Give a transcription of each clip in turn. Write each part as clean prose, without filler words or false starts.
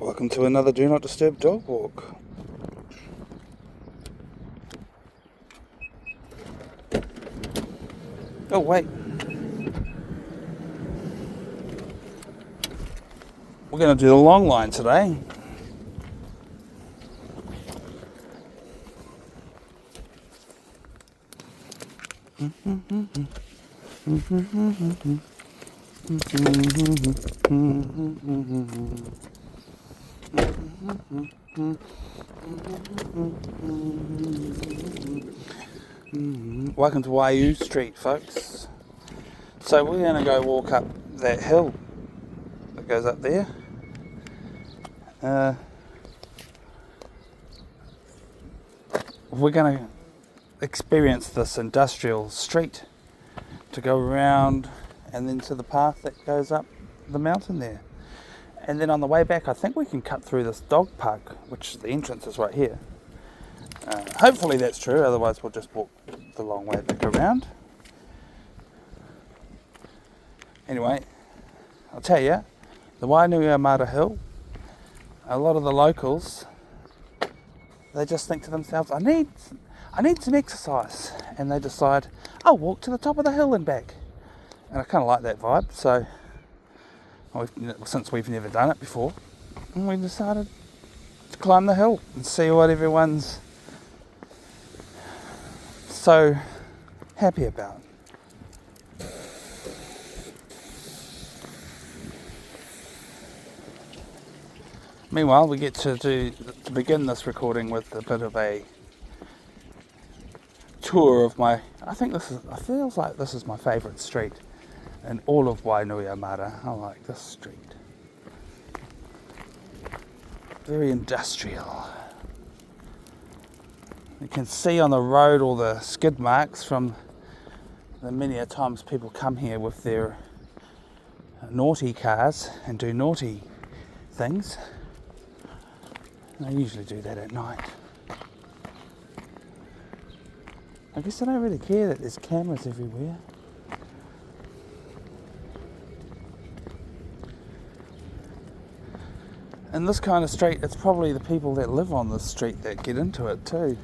Welcome to another Do Not Disturb Dog Walk. Oh wait, we're going to do the long line today. Welcome to Waiuiomata Street, folks. So we're going to go walk up that hill that goes up there. We're going to experience this industrial street to go around and then to the path that goes up the mountain there. And then on the way back, I think we can cut through this dog park, which the entrance is right here. Hopefully that's true, otherwise we'll just walk the long way back around. Anyway, I'll tell you, the Wainuiomata hill, a lot of the locals, they just think to themselves, I need some exercise, and they decide, I'll walk to the top of the hill and back. And I kind of like that vibe, so since we've never done it before, we decided to climb the hill and see what everyone's so happy about. Meanwhile, we get to begin this recording with a bit of a tour of I feels like this is my favourite street in all of Wainuiomata. I like this street. Very industrial. You can see on the road all the skid marks from the many a times people come here with their naughty cars and do naughty things. They usually do that at night. I guess I don't really care that there's cameras everywhere. In this kind of street, it's probably the people that live on this street that get into it too.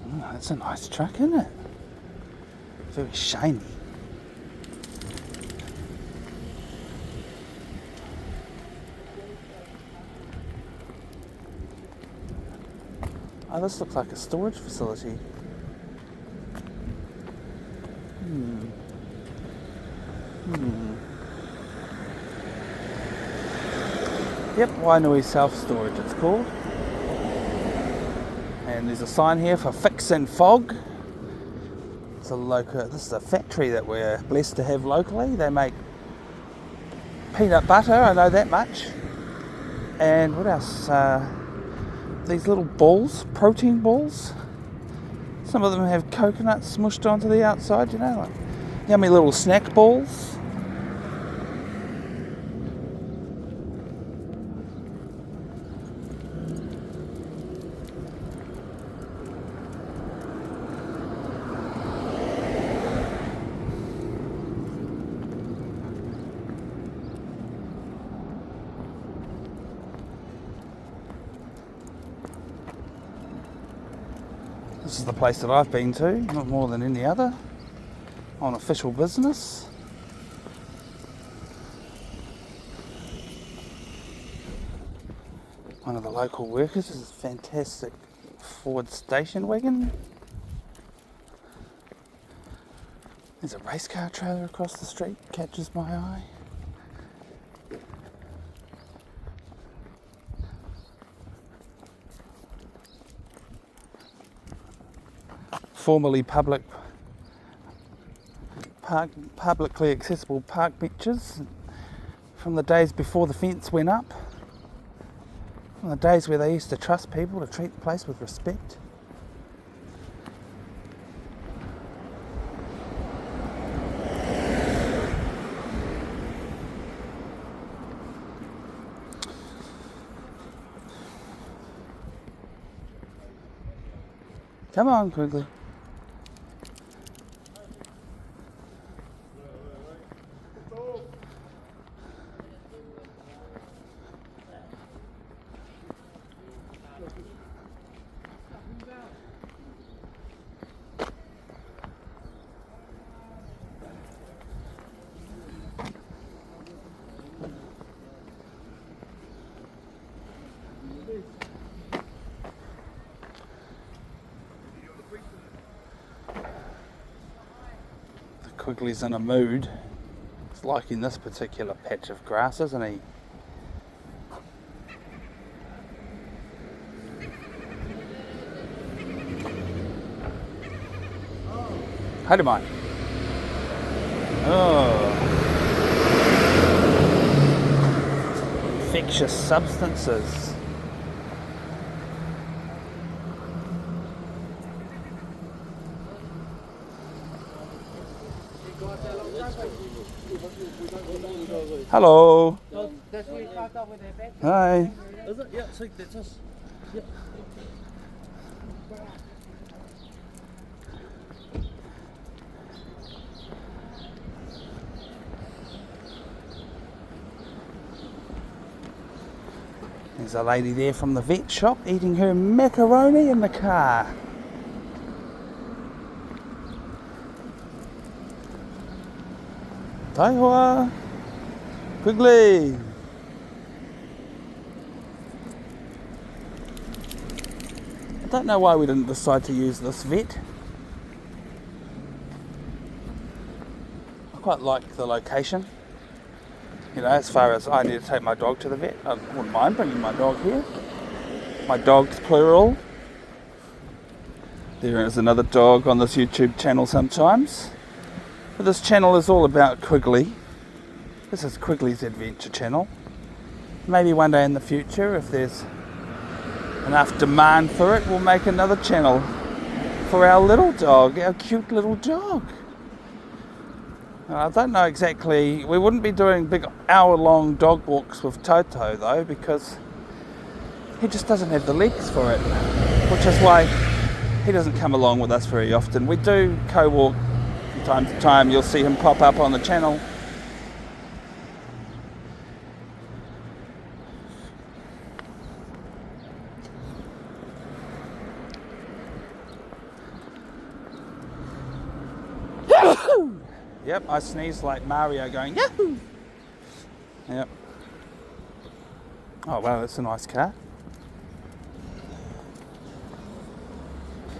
Oh, that's a nice truck, isn't it? Very shiny. Oh, this looks like a storage facility. Yep, Wainui Self-Storage it's called. And there's a sign here for Fix and Fog. This is a factory that we're blessed to have locally. They make peanut butter, I know that much. And what else? These little balls, protein balls. Some of them have coconuts smushed onto the outside, like yummy little snack balls. This is the place that I've been to, not more than any other, on official business. One of the local workers is a fantastic Ford station wagon. There's a race car trailer across the street, catches my eye. Formerly publicly accessible park benches from the days before the fence went up, from the days where they used to trust people to treat the place with respect. Come on, Quigley. Quigley's in a mood. He's liking this particular patch of grass, isn't he? Haere mai. Oh. Infectious substances. Hello. Hi. Is it? Yeah, see, that's us. Yeah. There's a lady there from the vet shop eating her macaroni in the car. Taihoa. Quigley. I don't know why we didn't decide to use this vet. I quite like the location. You know, as far as I need to take my dog to the vet, I wouldn't mind bringing my dog here. My dog's plural. There is another dog on this YouTube channel sometimes. But this channel is all about Quigley. This is Quigley's Adventure channel. Maybe one day in the future, if there's enough demand for it, we'll make another channel for our little dog, our cute little dog. I don't know exactly, we wouldn't be doing big hour-long dog walks with Toto though, because he just doesn't have the legs for it, which is why he doesn't come along with us very often. We do co-walk from time to time, you'll see him pop up on the channel. Yep, I sneezed like Mario going, Yahoo! Yep. Oh wow, that's a nice car.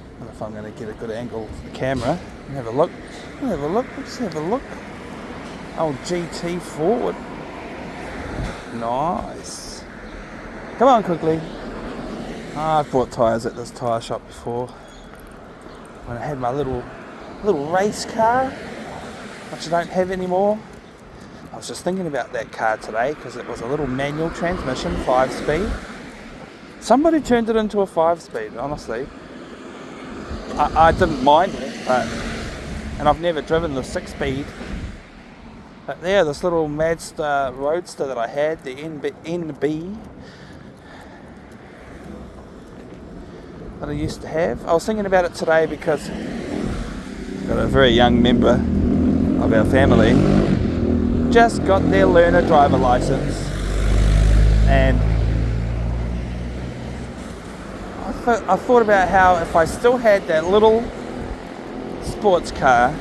I don't know if I'm going to get a good angle of the camera. Have a look. Have a look. Let's have a look. Oh, GT forward. Nice. Come on, Quigley. Oh, I've bought tyres at this tyre shop before. When I had my little race car, which I don't have anymore. I was just thinking about that car today because it was a little manual transmission, 5-speed. Somebody turned it into a 5-speed, honestly. I didn't mind it, and I've never driven the 6-speed. But there, this little Mazda Roadster that I had, the NB, that I used to have. I was thinking about it today because I've got a very young member of our family just got their learner driver license, and I thought about how if I still had that little sports car,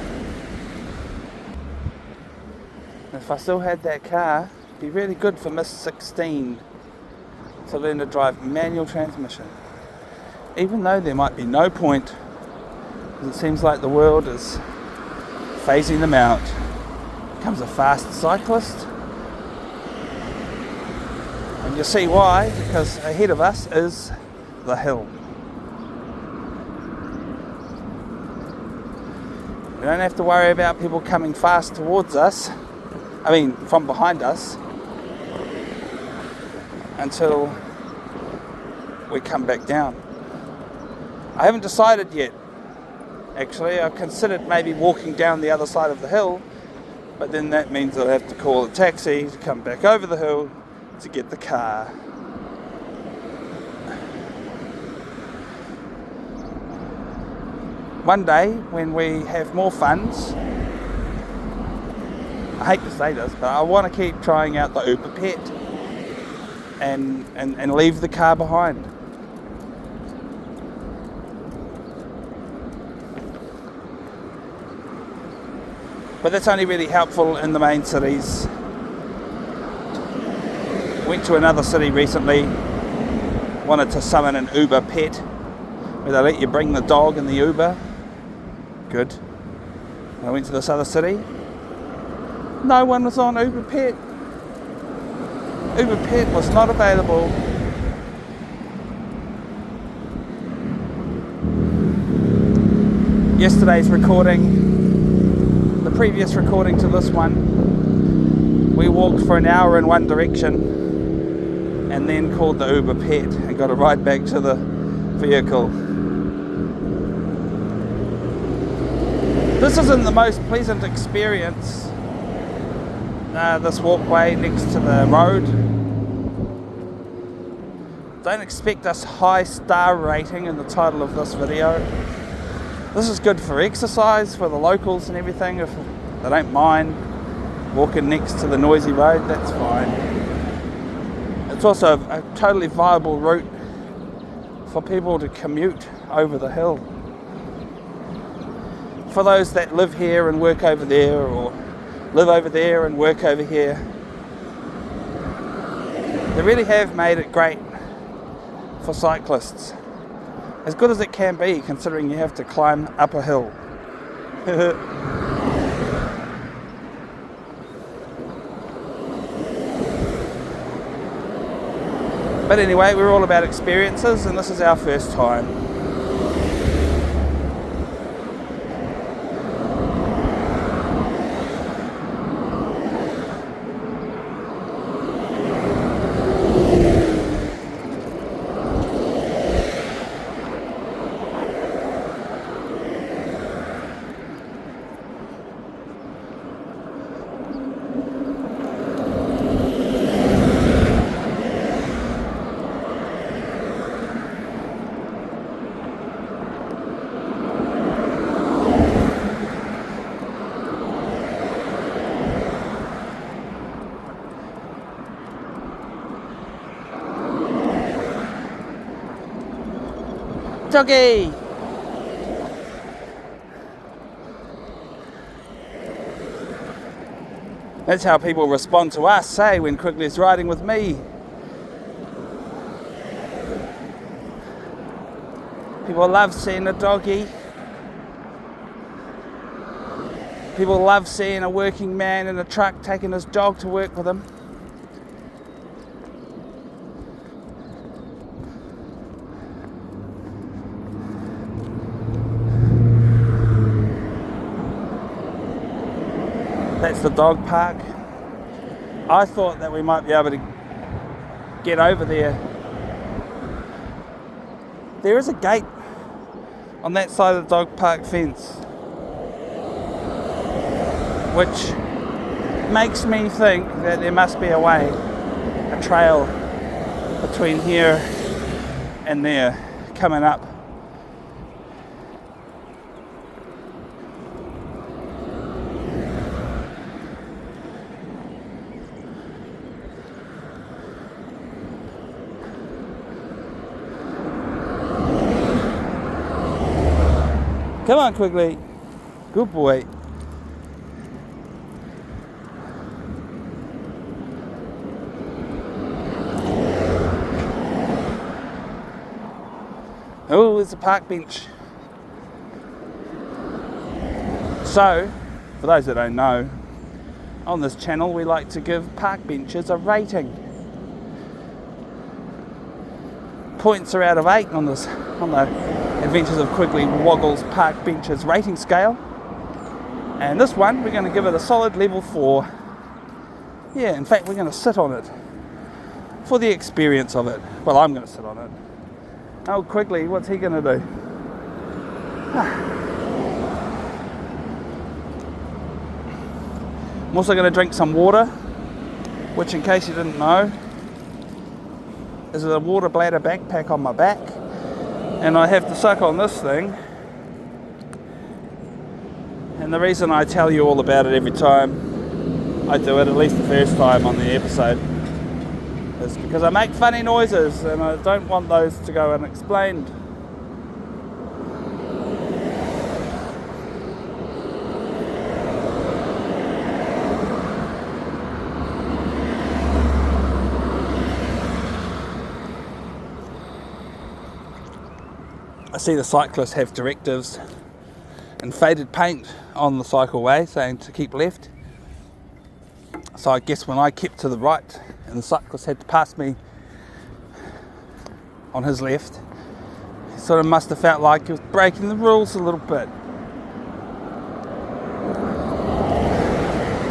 if I still had that car, it'd be really good for Miss 16 to learn to drive manual transmission, even though there might be no point, because it seems like the world is phasing them out. Becomes a fast cyclist, and you see why, because ahead of us is the hill. We don't have to worry about people coming fast towards us, from behind us, until we come back down. I haven't decided yet. Actually, I've considered maybe walking down the other side of the hill, but then that means I'll have to call a taxi to come back over the hill to get the car. One day, when we have more funds, I hate to say this, but I want to keep trying out the Uber Pet and leave the car behind. But that's only really helpful in the main cities. Went to another city recently, wanted to summon an Uber Pet, where they let you bring the dog in the Uber. Good. I went to this other city. No one was on Uber Pet. Uber Pet was not available. Yesterday's recording, the previous recording to this one, we walked for an hour in one direction and then called the Uber Pet and got a ride back to the vehicle. This isn't the most pleasant experience, this walkway next to the road. Don't expect a high star rating in the title of this video. This is good for exercise for the locals and everything. If they don't mind walking next to the noisy road, that's fine. It's also a totally viable route for people to commute over the hill. For those that live here and work over there, or live over there and work over here, they really have made it great for cyclists. As good as it can be, considering you have to climb up a hill. But anyway, we're all about experiences, and this is our first time. Doggy! That's how people respond to us, say, when Quigley's riding with me. People love seeing a doggy. People love seeing a working man in a truck taking his dog to work with him. That's the dog park. I thought that we might be able to get over there. There is a gate on that side of the dog park fence, which makes me think that there must be a way, a trail between here and there coming up. Come on, Quigley. Good boy. Oh, there's a park bench. So, for those that don't know, on this channel we like to give park benches a rating. Points are out of 8 on the Adventures of Quigley Woggles Park Benches rating scale, and this one we're going to give it a solid level 4. Yeah, in fact we're going to sit on it for the experience of it. Well, I'm going to sit on it. Oh, Quigley, what's he going to do? I'm also going to drink some water, which, in case you didn't know, is a water bladder backpack on my back. And I have to suck on this thing, and the reason I tell you all about it every time I do it, at least the first time on the episode, is because I make funny noises and I don't want those to go unexplained. I see the cyclists have directives and faded paint on the cycleway saying to keep left. So I guess when I kept to the right and the cyclist had to pass me on his left, he sort of must have felt like he was breaking the rules a little bit.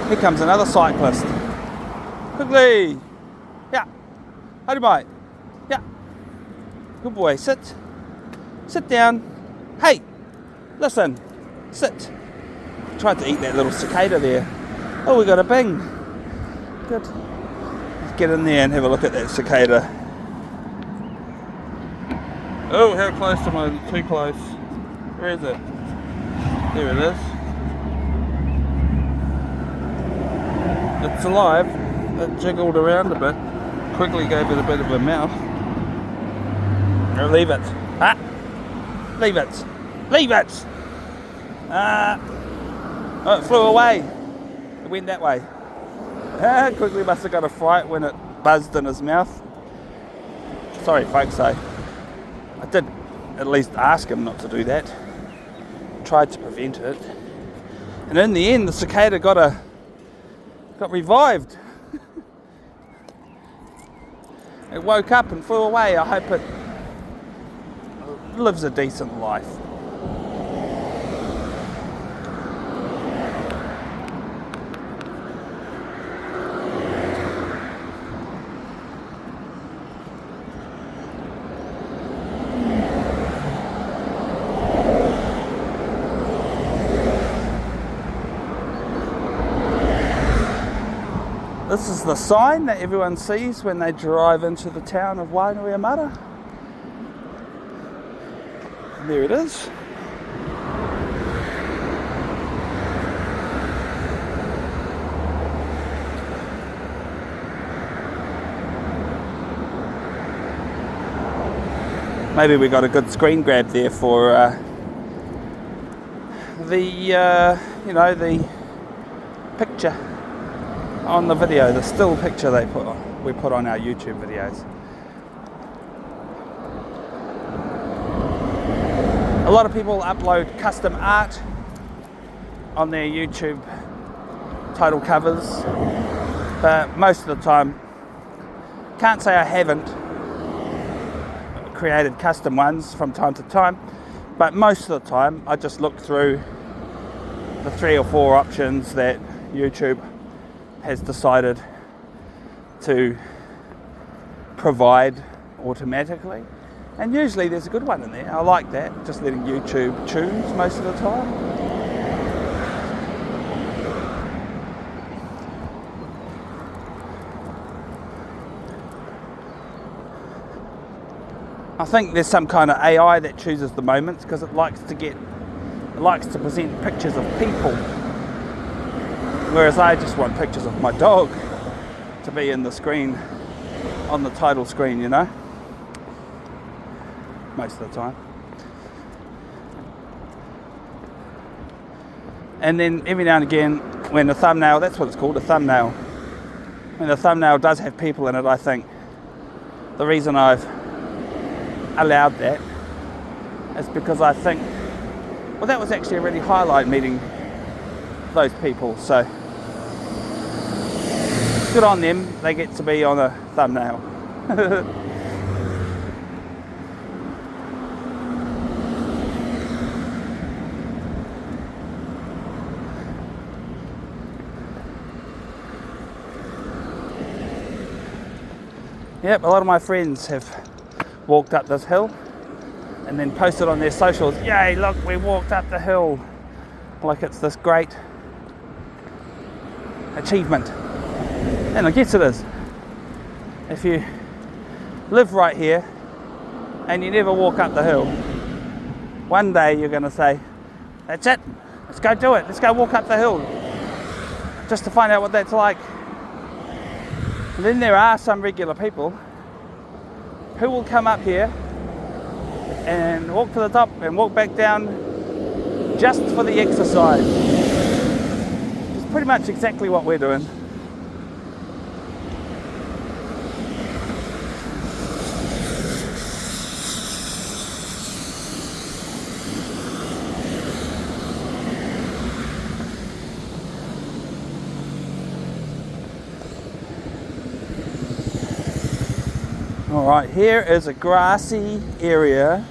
Here comes another cyclist. Quigley! Yeah. Howdy, mate. Yeah. Good boy. Sit. Sit down. Hey! Listen. Sit. Tried to eat that little cicada there. Oh, we got a bing. Good. Let's get in there and have a look at that cicada. Oh, how close am I? Too close. Where is it? There it is. It's alive. It jiggled around a bit. Quickly gave it a bit of a mouth. Now leave it. Ah! Leave it. Leave it! Oh, it flew away. It went that way. Quigley must have got a fright when it buzzed in his mouth. Sorry folks, I did at least ask him not to do that. Tried to prevent it. And in the end the cicada got revived. It woke up and flew away. I hope it lives a decent life. This is the sign that everyone sees when they drive into the town of Wainuiomata. And there it is. Maybe we got a good screen grab there for the picture on the video, the still picture we put on our YouTube videos. A lot of people upload custom art on their YouTube title covers, but most of the time, can't say I haven't created custom ones from time to time, but most of the time I just look through the 3 or 4 options that YouTube has decided to provide automatically, and usually there's a good one in there. I like that, just letting YouTube choose most of the time. I think there's some kind of AI that chooses the moments because it likes to present pictures of people. Whereas I just want pictures of my dog to be in the screen, on the title screen, you know, most of the time. And then every now and again, when the thumbnail, that's what it's called, a thumbnail, when the thumbnail does have people in it, I think the reason I've allowed that is because I think, well, that was actually a really highlight meeting those people, so good on them, they get to be on a thumbnail. Yep, a lot of my friends have walked up this hill and then posted on their socials, yay, look, we walked up the hill, like it's this great achievement. And I guess it is. If you live right here and you never walk up the hill, one day you're going to say, that's it, let's go do it, let's go walk up the hill, just to find out what that's like. And then there are some regular people who will come up here and walk to the top and walk back down just for the exercise. It's pretty much exactly what we're doing. Alright, here is a grassy area.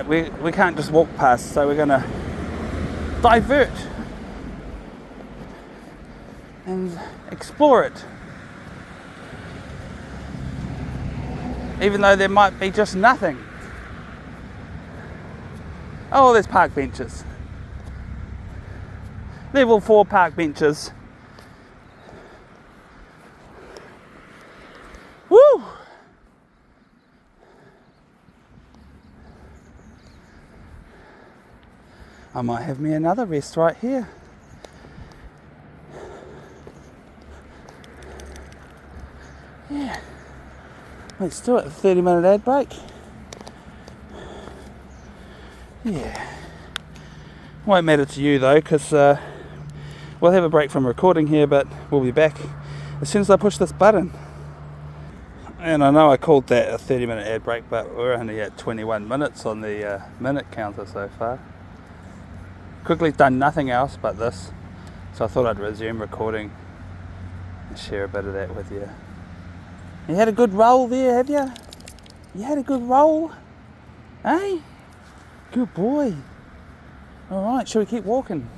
We can't just walk past, so we're going to divert and explore it. Even though there might be just nothing. Oh, there's park benches. Level 4 park benches. Woo! I might have me another rest right here. Yeah. Let's do it. A 30-minute ad break. Yeah. Won't matter to you though, because we'll have a break from recording here, but we'll be back as soon as I push this button. And I know I called that a 30-minute ad break, but we're only at 21 minutes on the minute counter so far. Quigley's done nothing else but this, so I thought I'd resume recording and share a bit of that with you. You had a good roll there, have you? You had a good roll? Eh? Good boy. Alright, shall we keep walking?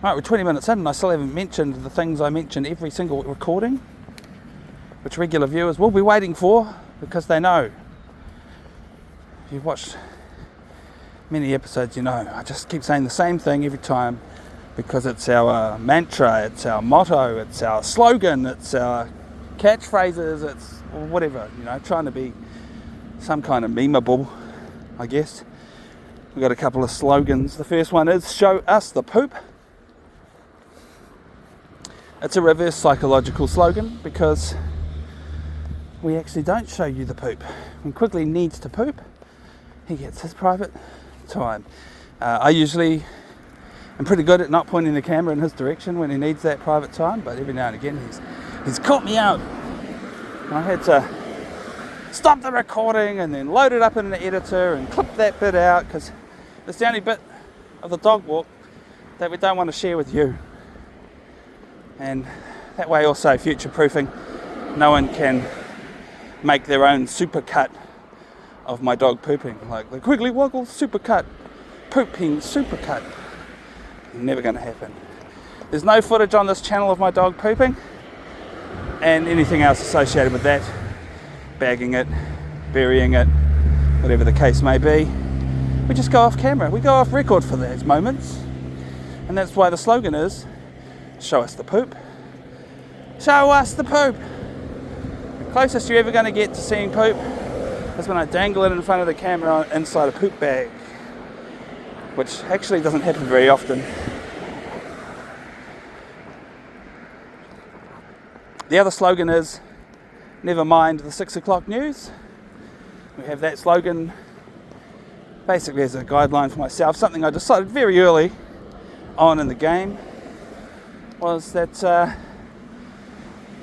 Alright, we're 20 minutes in and I still haven't mentioned the things I mention every single recording, which regular viewers will be waiting for, because they know. If you've watched many episodes, you know I just keep saying the same thing every time, because it's our mantra, it's our motto, it's our slogan, it's our catchphrases, it's whatever, you know, trying to be some kind of memeable, I guess. We've got a couple of slogans. The first one is show us the poop. It's a reverse psychological slogan, because we actually don't show you the poop. When Quigley needs to poop, he gets his private time. I usually am pretty good at not pointing the camera in his direction when he needs that private time, but every now and again he's caught me out. I had to stop the recording and then load it up in an editor and clip that bit out, because it's the only bit of the dog walk that we don't want to share with you. And that way also future-proofing, no one can make their own supercut of my dog pooping, like the Quigley Woggle supercut, pooping supercut. Never going to happen. There's no footage on this channel of my dog pooping and anything else associated with that, bagging it, burying it, whatever the case may be. We just go off camera, we go off record for those moments, and that's why the slogan is show us the poop. Show us the poop. The closest you're ever going to get to seeing poop is when I dangle it in front of the camera inside a poop bag, which actually doesn't happen very often. The other slogan is never mind the 6 o'clock news. We have that slogan basically as a guideline for myself. Something I decided very early on in the game was that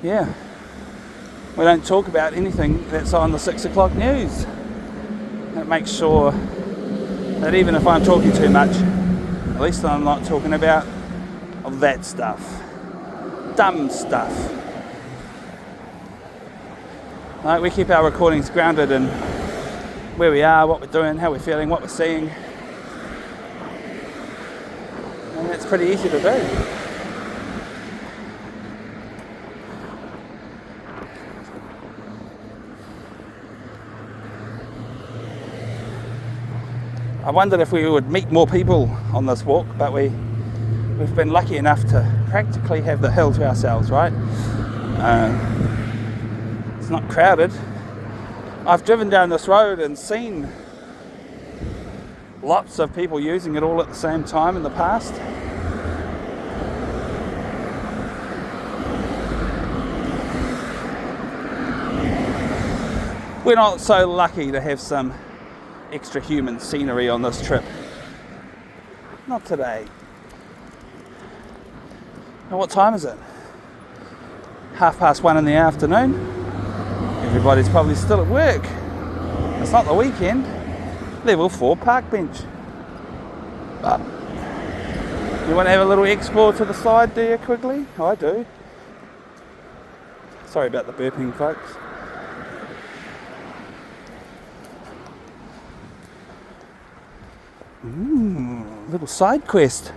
we don't talk about anything that's on the 6 o'clock news. And it makes sure that even if I'm talking too much, at least I'm not talking about that stuff, dumb stuff. Like, we keep our recordings grounded in where we are, what we're doing, how we're feeling, what we're seeing, and that's pretty easy to do. I wondered if we would meet more people on this walk, but we've been lucky enough to practically have the hill to ourselves, right? It's not crowded. I've driven down this road and seen lots of people using it all at the same time in the past. We're not so lucky to have some extra human scenery on this trip. Not today. Now, what time is it? 1:30 in the afternoon. Everybody's probably still at work. It's not the weekend. Level 4 park bench. But you want to have a little explore to the side, do you, Quigley? I do. Sorry about the burping, folks. Little side quest.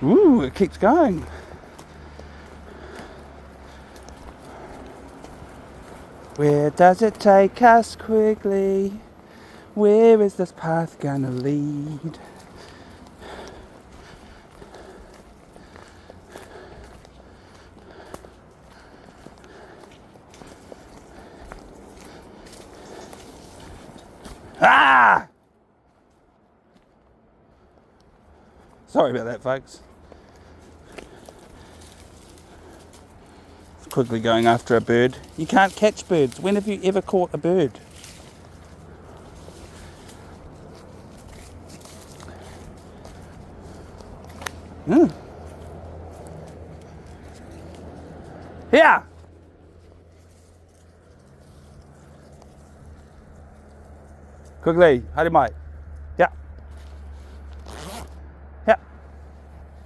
Ooh, it keeps going. Where does it take us, Quigley? Where is this path gonna lead? Ah! Sorry about that, folks. It's Quigley going after a bird. You can't catch birds. When have you ever caught a bird? Here! Quigley, haere mai. Yeah. Yeah.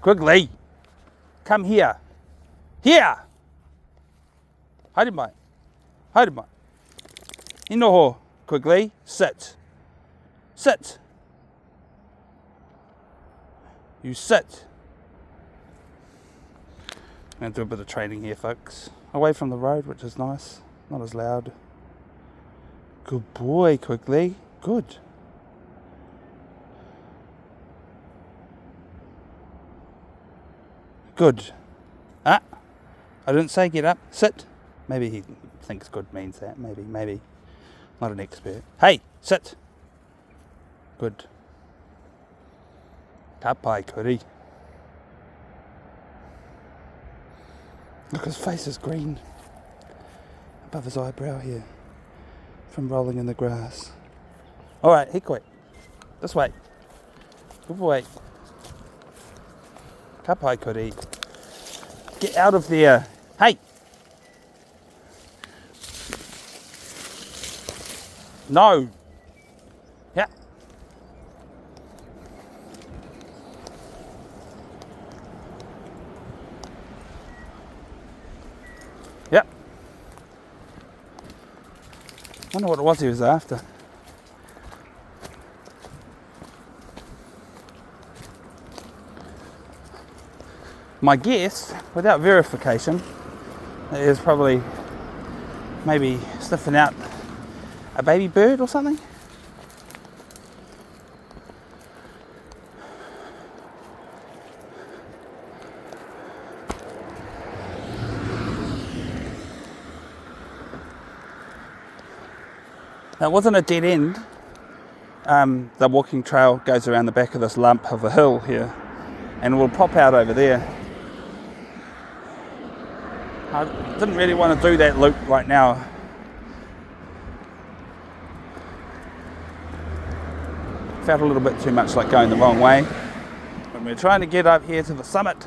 Quigley, come here. Here! Haere mai. Haere mai. Inoho, Quigley, sit. Sit. You sit. I'm going to do a bit of training here, folks. Away from the road, which is nice. Not as loud. Good boy, Quigley. Good. Good. Ah, I didn't say get up. Sit. Maybe he thinks good means that. Maybe. Not an expert. Hey, sit. Good. Ka pai kuri. Look, his face is green. Above his eyebrow here. From rolling in the grass. Alright, hikoi. This way. Good boy. Ka pai kuri. Get out of there. Hey! No! Yeah. Yep. Wonder what it was he was after. My guess, without verification, is probably maybe sniffing out a baby bird or something. Now, it wasn't a dead end. The walking trail goes around the back of this lump of a hill here, and will pop out over there. I didn't really want to do that loop right now. Felt a little bit too much like going the wrong way. When we're trying to get up here to the summit.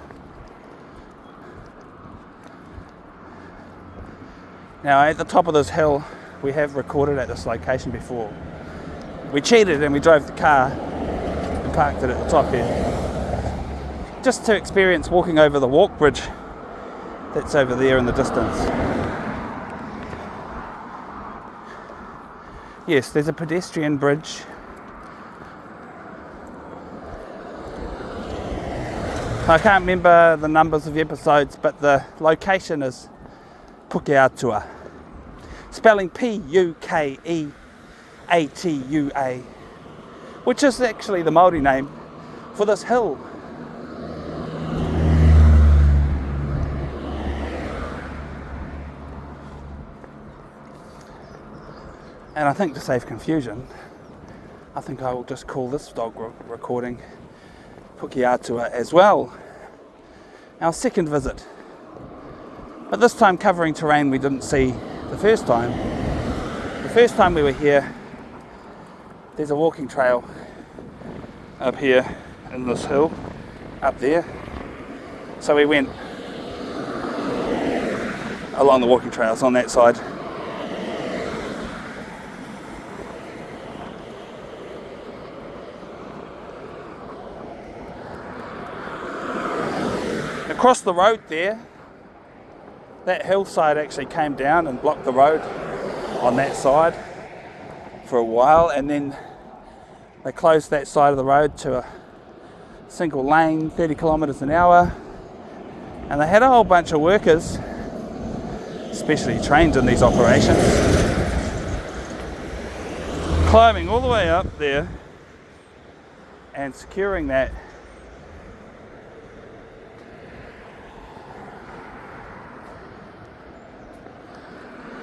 Now, at the top of this hill, we have recorded at this location before. We cheated and we drove the car and parked it at the top here. Just to experience walking over the walk bridge that's over there in the distance. Yes, there's a pedestrian bridge. I can't remember the numbers of episodes, but the location is Pukeatua. Spelling Pukeatua, which is actually the Māori name for this hill. And I think to save confusion, I think I will just call this dog recording Pukeatua as well. Our second visit. But this time covering terrain we didn't see the first time. The first time we were here, there's a walking trail up here in this hill, up there. So we went along the walking trails on that side. Across the road there's that hillside actually came down and blocked the road on that side for a while, and then they closed that side of the road to a single lane, 30 kilometres an hour, and they had a whole bunch of workers, especially trained in these operations, climbing all the way up there and securing that.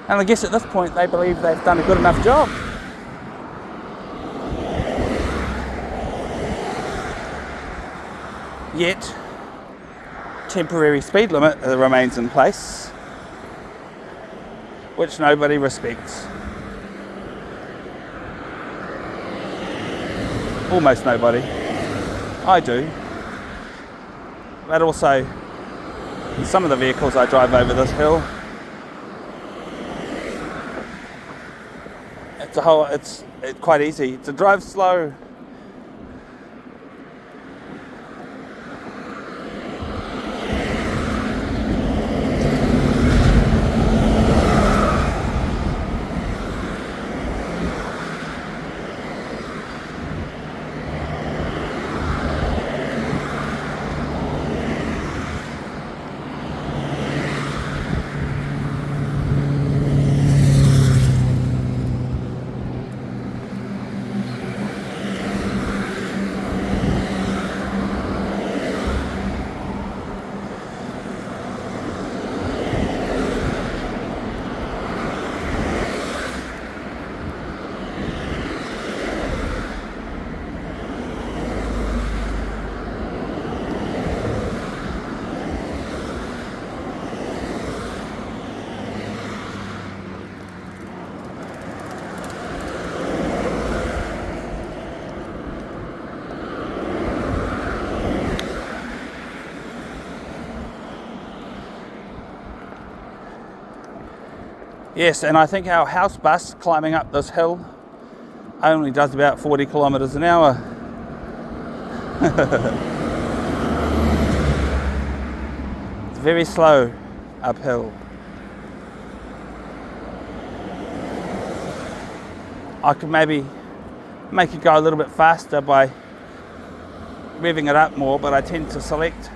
And I guess at this point they believe they've done a good enough job. Yet, temporary speed limit remains in place, which nobody respects. Almost nobody. I do. But also, some of the vehicles I drive over this hill, it's quite easy to drive slow. Yes, and I think our house bus climbing up this hill only does about 40 kilometres an hour. It's very slow uphill. I could maybe make it go a little bit faster by revving it up more, but I tend to select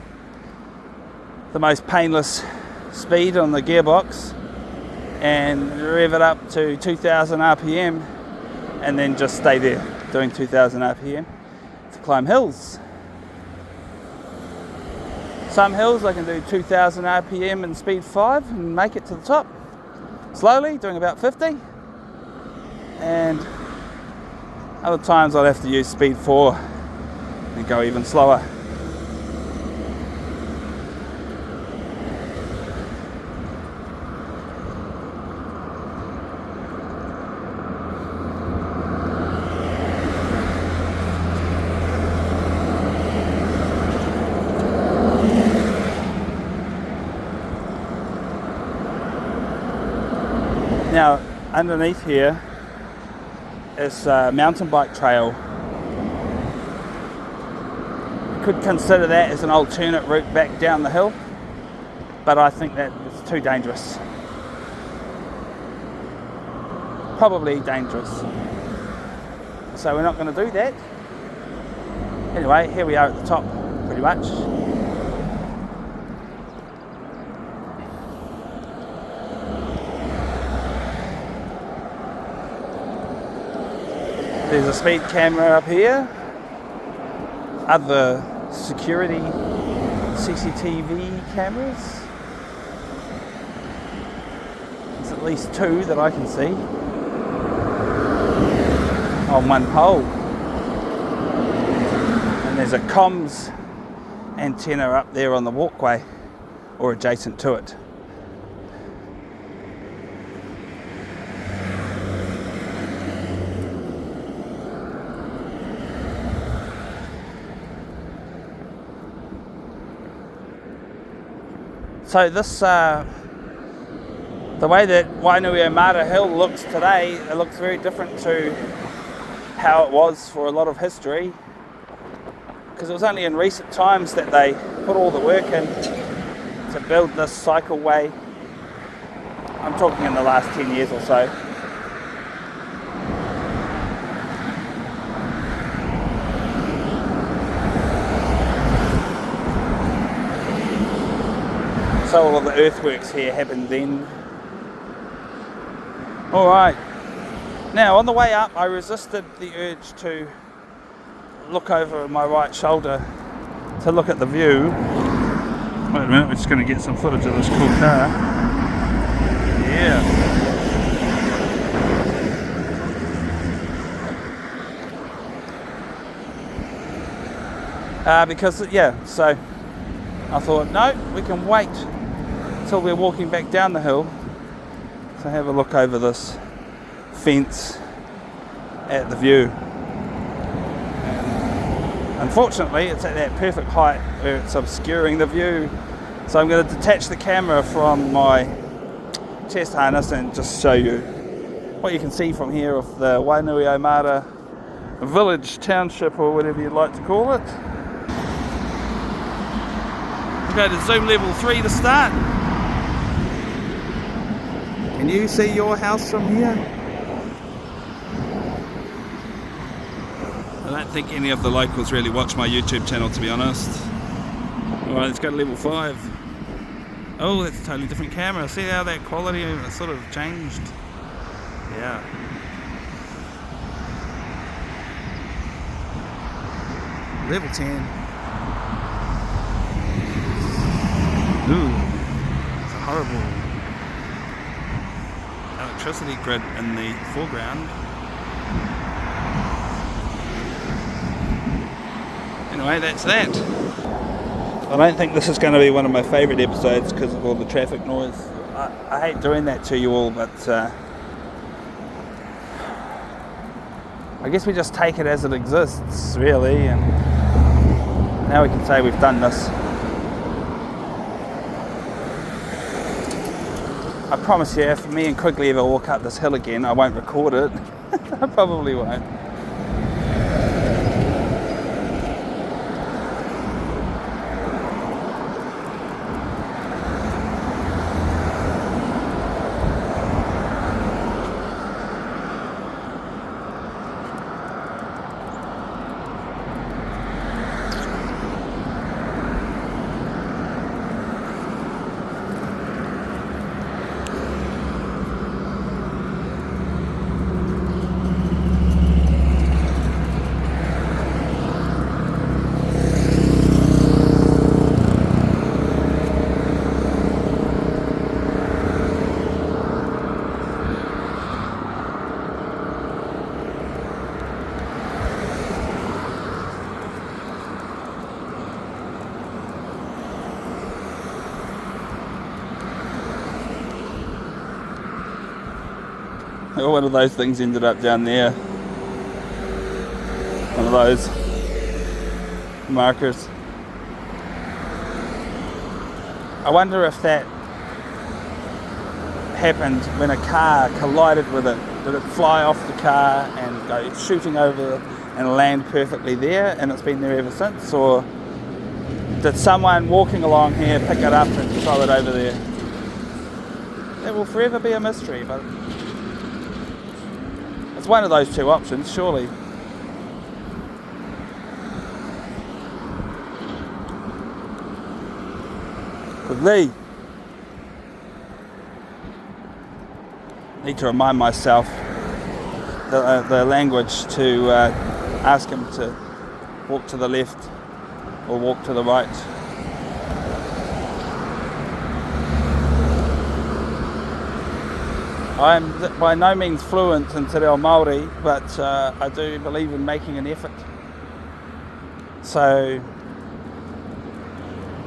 the most painless speed on the gearbox and rev it up to 2000 RPM and then just stay there doing 2000 RPM to climb hills. Some hills I can do 2000 RPM and speed 5 and make it to the top slowly, doing about 50, and other times I'll have to use speed 4 and go even slower. Now, underneath here is a mountain bike trail. You could consider that as an alternate route back down the hill, but I think that it's too dangerous. Probably dangerous. So we're not going to do that. Anyway, here we are at the top, pretty much. There's a speed camera up here, other security CCTV cameras. There's at least 2 that I can see on one pole. And there's a comms antenna up there on the walkway or adjacent to it. So this, the way that Wainuiomata Hill looks today, it looks very different to how it was for a lot of history, because it was only in recent times that they put all the work in to build this cycleway I'm talking in the last 10 years or so. So all of the earthworks here happened then. Alright, now on the way up I resisted the urge to look over my right shoulder to look at the view. Wait a minute, we're just going to get some footage of this cool car. Yeah. Because, yeah, so I thought, no, we can wait till we're walking back down the hill to have a look over this fence at the view. And unfortunately, it's at that perfect height where it's obscuring the view. So I'm going to detach the camera from my chest harness and just show you what you can see from here of the Wainuiomata village, township, or whatever you'd like to call it. We'll go to zoom level 3 to start. Can you see your house from here? I don't think any of the locals really watch my YouTube channel, to be honest. Alright, let's go to level 5. Oh, that's a totally different camera. See how that quality has sort of changed? Yeah. Level 10. Ooh, it's a horrible electricity grid in the foreground. Anyway, that's that. I don't think this is going to be one of my favourite episodes because of all the traffic noise. I hate doing that to you all, but I guess we just take it as it exists, really, and now we can say we've done this. I promise you, if me and Quigley ever walk up this hill again, I won't record it. I probably won't. One of those things ended up down there. One of those markers. I wonder if that happened when a car collided with it. Did it fly off the car and go shooting over and land perfectly there and it's been there ever since? Or did someone walking along here pick it up and throw it over there? It will forever be a mystery, but it's one of those two options, surely. Quigley. Need to remind myself the language to ask him to walk to the left or walk to the right. I'm by no means fluent in Te Reo Māori, but I do believe in making an effort. So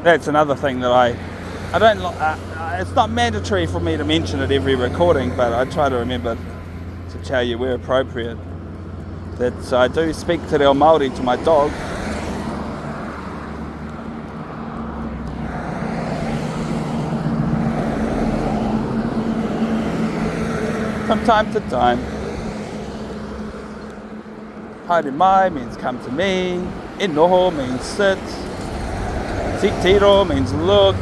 that's another thing that I don't. It's not mandatory for me to mention at every recording, but I try to remember to tell you where appropriate that I do speak Te Reo Māori to my dog. From time to time. Haere mai means come to me. E noho means sit. Titiro means look.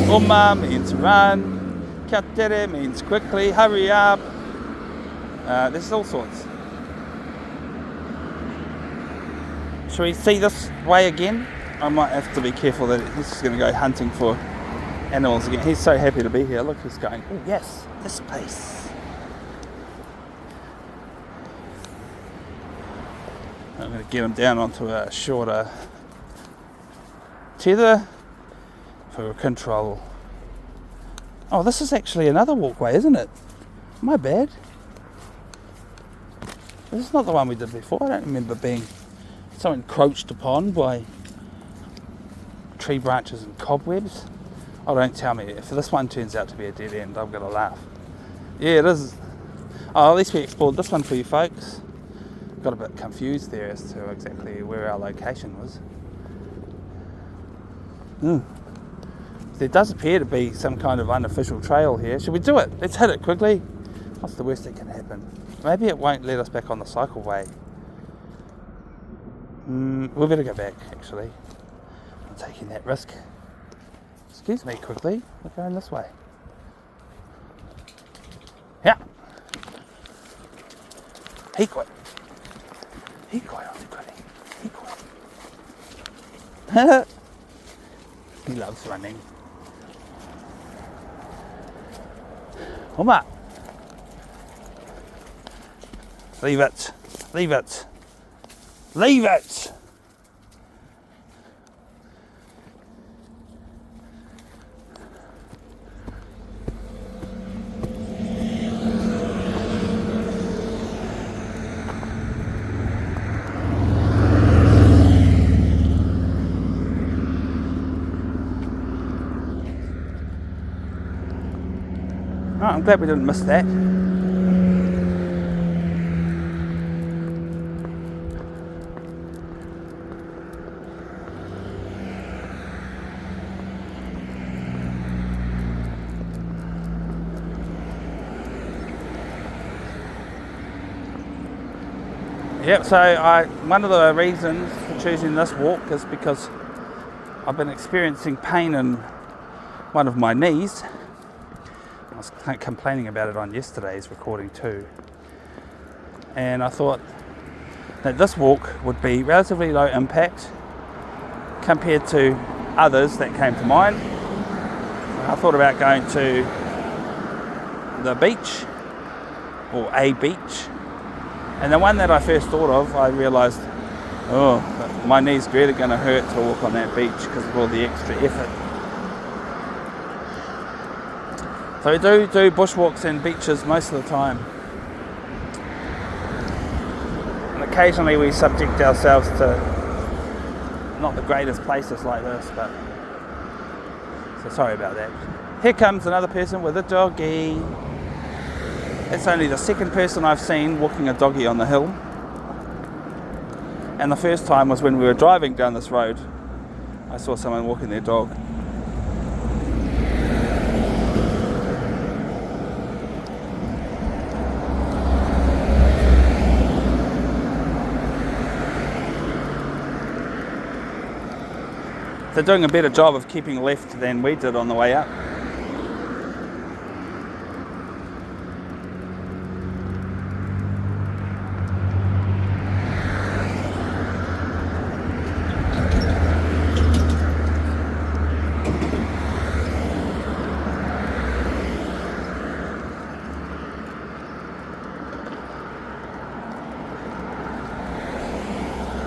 Uma means run. Kia tere means quickly, hurry up. There's all sorts. Shall we see this way again? I might have to be careful that he's just going to go hunting for animals again. He's so happy to be here. Look, he's going, oh yes, this place. I'm going to get him down onto a shorter tether for control. Oh, this is actually another walkway, isn't it? My bad. This is not the one we did before. I don't remember being so encroached upon by tree branches and cobwebs. Oh, don't tell me. If this one turns out to be a dead end, I'm going to laugh. Yeah, it is. Oh, at least we explored this one for you folks. Got a bit confused there as to exactly where our location was. There does appear to be some kind of unofficial trail here. Should we do it? Let's hit it quickly. What's the worst that can happen? Maybe it won't let us back on the cycleway. We better go back, actually. I'm taking that risk. Excuse me, quickly. We're going this way. Yeah. Hikoi. Hikoi, Hikoi. He loves running. Oma. Leave it. Leave it. Leave it. Oh, I'm glad we didn't miss that. Yep, so one of the reasons for choosing this walk is because I've been experiencing pain in one of my knees. I was complaining about it on yesterday's recording too. And I thought that this walk would be relatively low impact compared to others that came to mind. I thought about going to the beach, or a beach. And the one that I first thought of, I realised, oh, my knees really going to hurt to walk on that beach because of all the extra effort. So we do bushwalks and beaches most of the time. And occasionally we subject ourselves to not the greatest places like this, but so sorry about that. Here comes another person with a doggy. It's only the second person I've seen walking a doggy on the hill. And the first time was when we were driving down this road. I saw someone walking their dog. They're doing a better job of keeping left than we did on the way up.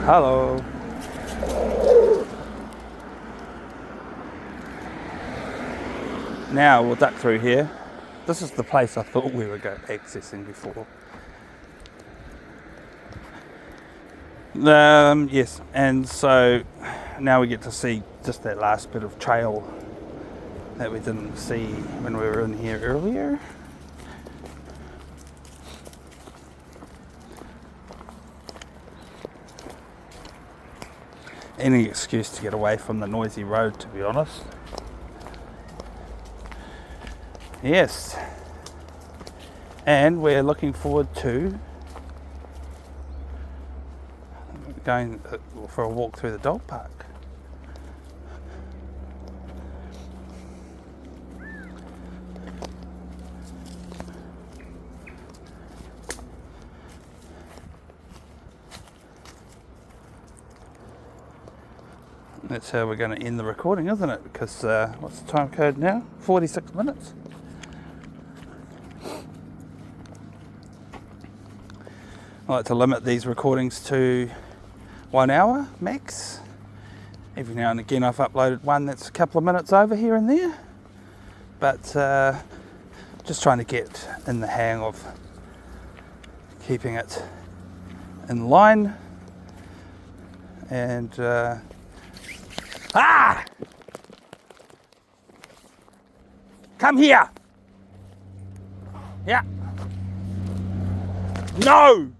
Hello. Now we'll duck through here. This is the place I thought we were accessing before. Yes, and so now we get to see just that last bit of trail that we didn't see when we were in here earlier. Any excuse to get away from the noisy road, to be honest. Yes, and we're looking forward to going for a walk through the dog park. That's how we're going to end the recording, isn't it? Because what's the time code now? 46 minutes. I like to limit these recordings to 1 hour max. Every now and again I've uploaded one that's a couple of minutes over here and there. But just trying to get in the hang of keeping it in line. And come here. Yeah. No.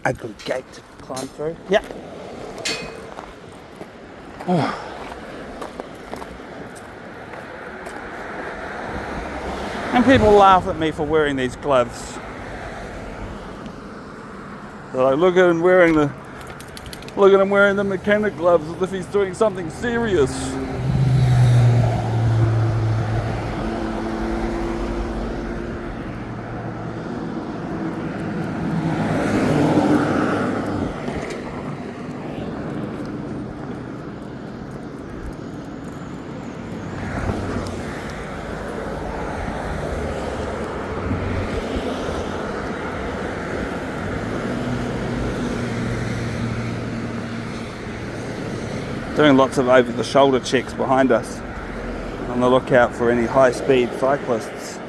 A good gate to climb through. Yeah. Oh. And people laugh at me for wearing these gloves. They're like, look at him wearing the mechanic gloves as if he's doing something serious. Doing lots of over-the-shoulder checks behind us, on the lookout for any high-speed cyclists.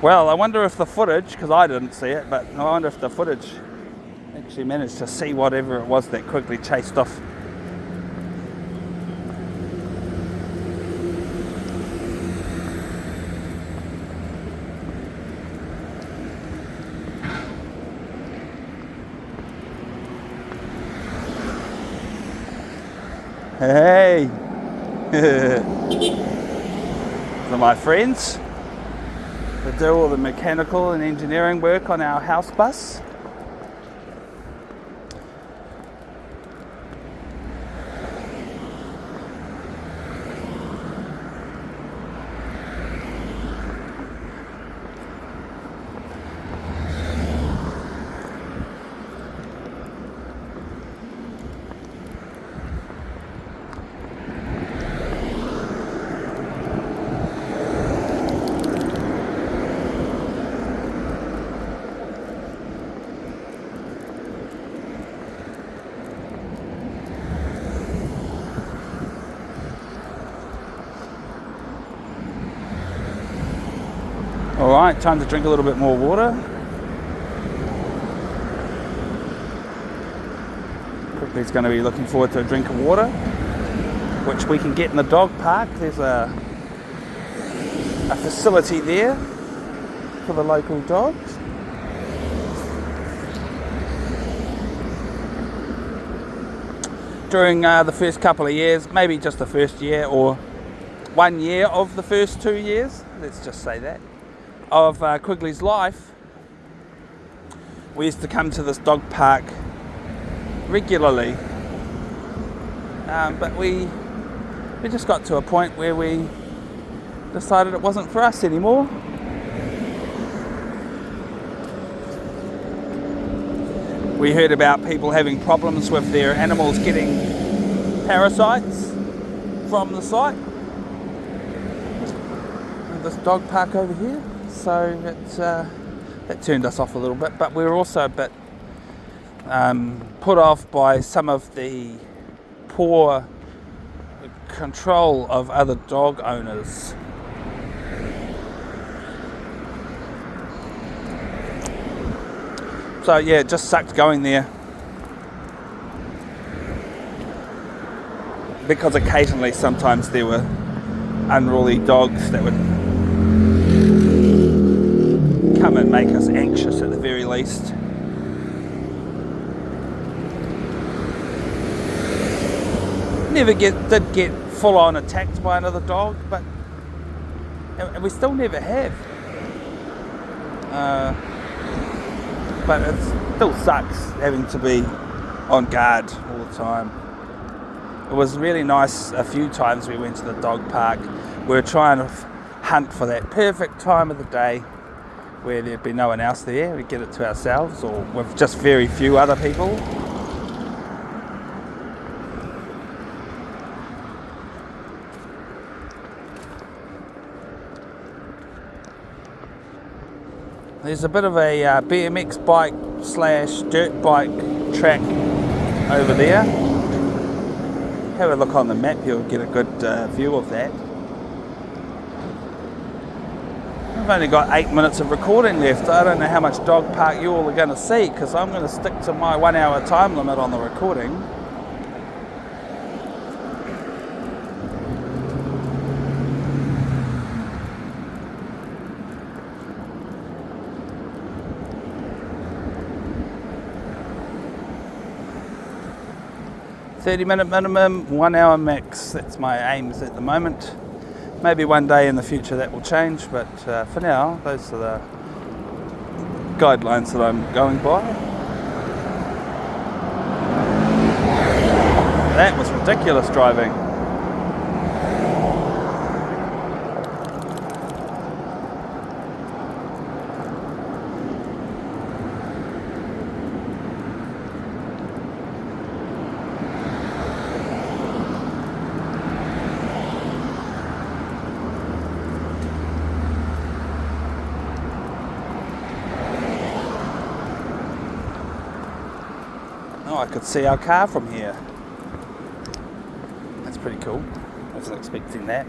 Well, I wonder if the footage, because I didn't see it, but I wonder if the footage actually managed to see whatever it was that Quigley chased off. Hey! For my friends that do all the mechanical and engineering work on our house bus. Alright, time to drink a little bit more water. Quigley's going to be looking forward to a drink of water, which we can get in the dog park. There's a facility there for the local dogs. During the first couple of years, maybe just the first year or 1 year of the first 2 years, let's just say that, of Quigley's life, we used to come to this dog park regularly, but we just got to a point where we decided it wasn't for us anymore. We heard about people having problems with their animals getting parasites from the site, this dog park over here. So that turned us off a little bit, but we were also a bit put off by some of the poor control of other dog owners. So yeah, it just sucked going there, because occasionally sometimes there were unruly dogs that would come and make us anxious at the very least. Did get full on attacked by another dog, but and we still never have. but it still sucks having to be on guard all the time. It was really nice a few times we went to the dog park. We were trying to hunt for that perfect time of the day where there'd be no one else there. We'd get it to ourselves or with just very few other people. There's a bit of a BMX bike / dirt bike track over there. Have a look on the map, you'll get a good view of that. I've only got 8 minutes of recording left. I don't know how much dog park you all are going to see because I'm going to stick to my 1 hour time limit on the recording. .30-minute minimum, 1 hour max. That's my aims at the moment. Maybe one day in the future that will change, but for now, those are the guidelines that I'm going by. That was ridiculous driving. Oh, I could see our car from here. That's pretty cool. I wasn't expecting that.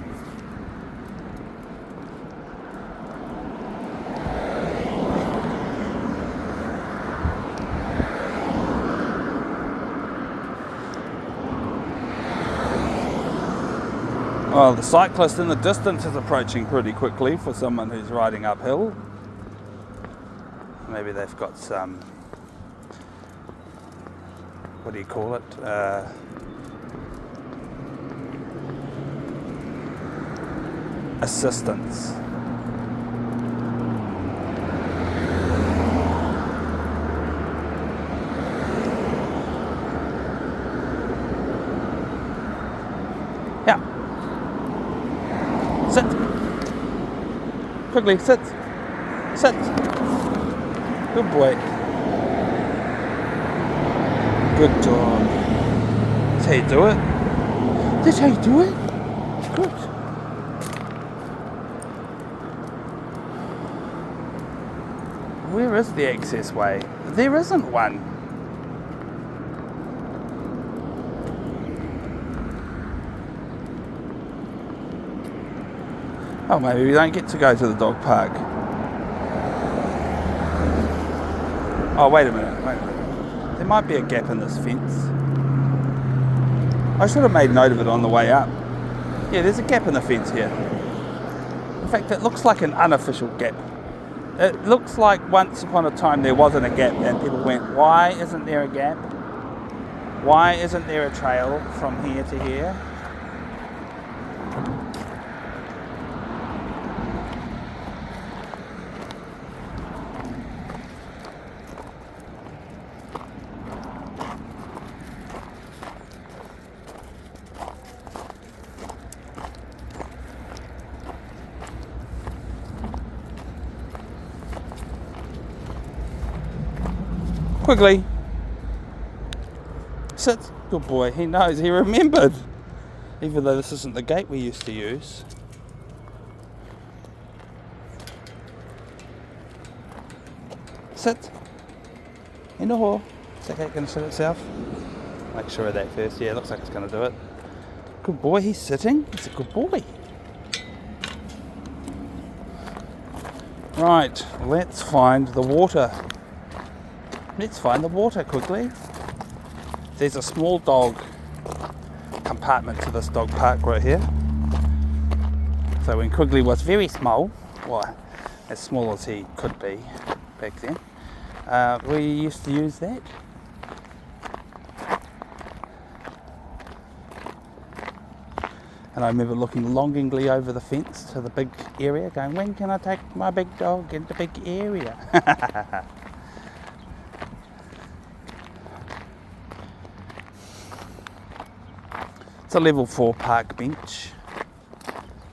Well, the cyclist in the distance is approaching pretty quickly for someone who's riding uphill. Maybe they've got some, what do you call it? Assistance. Yeah. Sit. Quigley, sit. Sit. Good boy. Good dog. That's how you do it. That's how you do it. Good. Where is the access way? There isn't one. Oh, maybe we don't get to go to the dog park. Oh, wait a minute. There might be a gap in this fence. I should have made note of it on the way up. Yeah, there's a gap in the fence here. In fact, it looks like an unofficial gap. It looks like once upon a time there wasn't a gap and people went, why isn't there a gap? Why isn't there a trail from here to here? Quigley. Sit. Good boy. He knows. He remembered. Even though this isn't the gate we used to use. Sit. In the hall. Is that gate going to sit itself? Make sure of that first. Yeah, it looks like it's going to do it. Good boy. He's sitting. He's a good boy. Right. Let's find the water. Let's find the water quickly. There's a small dog compartment to this dog park right here. So when Quigley was very small, well, as small as he could be back then, we used to use that. And I remember looking longingly over the fence to the big area, going, when can I take my big dog into the big area? a level 4 park bench.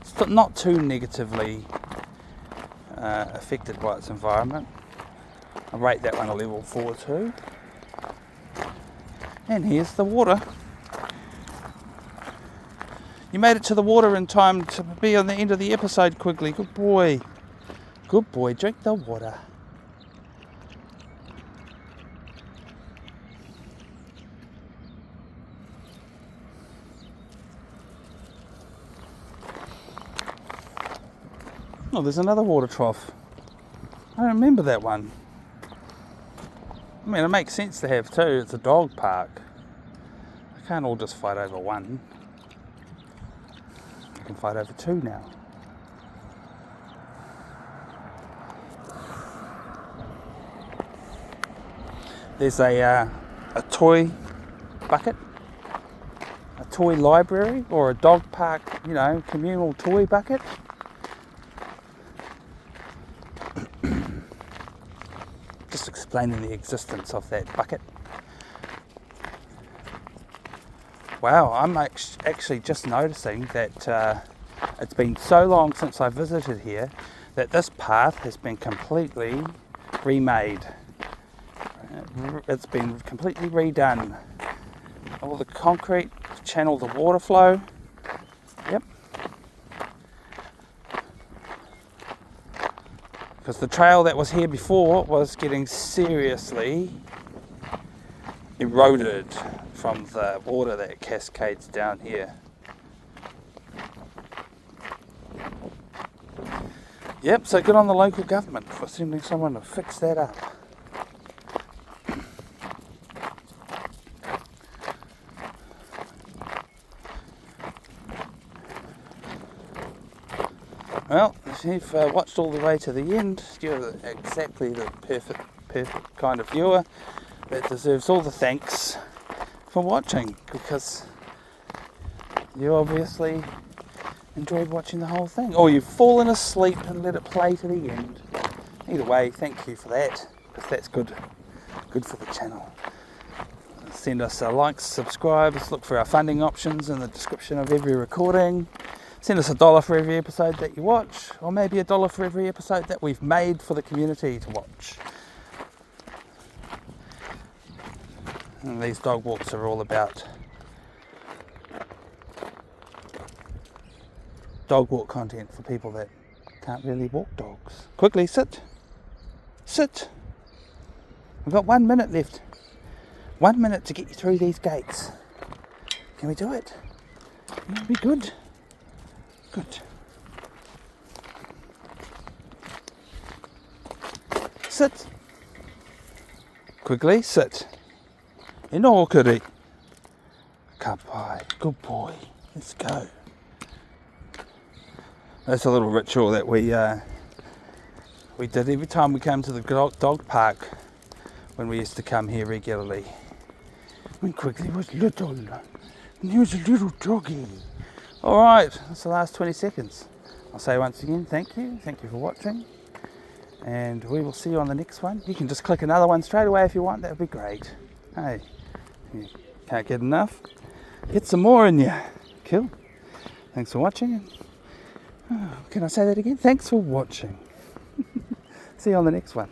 It's not too negatively affected by its environment. I rate that one a level 4 too. And here's the water. You made it to the water in time to be on the end of the episode, Quigley. Good boy. Good boy, drink the water. Oh, there's another water trough. I don't remember that one. I mean, it makes sense to have two. It's a dog park. I can't all just fight over one. I can fight over two now. There's a toy bucket, a toy library, or a dog park, communal toy bucket. Just explaining the existence of that bucket. Wow, I'm actually just noticing that it's been so long since I visited here that this path has been completely remade. It's been completely redone. All the concrete channel the water flow. Yep. Because the trail that was here before was getting seriously eroded from the water that cascades down here. Yep, so good on the local government for sending someone to fix that up. Well, if you've watched all the way to the end, you're exactly the perfect kind of viewer that deserves all the thanks for watching, because you obviously enjoyed watching the whole thing, or you've fallen asleep and let it play to the end. Either way, thank you for that, because that's good for the channel. Send us a like, subscribe, look for our funding options in the description of every recording. Send us $1 for every episode that you watch, or maybe $1 for every episode that we've made for the community to watch. And these dog walks are all about dog walk content for people that can't really walk dogs. Quickly, sit. Sit. We've got 1 minute left. 1 minute to get you through these gates. Can we do it? It'll be good. Good. Sit. Quigley, sit. Ino okuri. Kapai. Good boy. Let's go. That's a little ritual that we did every time we came to the dog park when we used to come here regularly. When Quigley was little, and he was a little doggy. Alright, that's the last 20 seconds. I'll say once again, thank you for watching, and we will see you on the next one. You can just click another one straight away if you want, that would be great. Hey, you can't get enough? Get some more in you. Cool. Thanks for watching. Can I say that again? Thanks for watching. See you on the next one.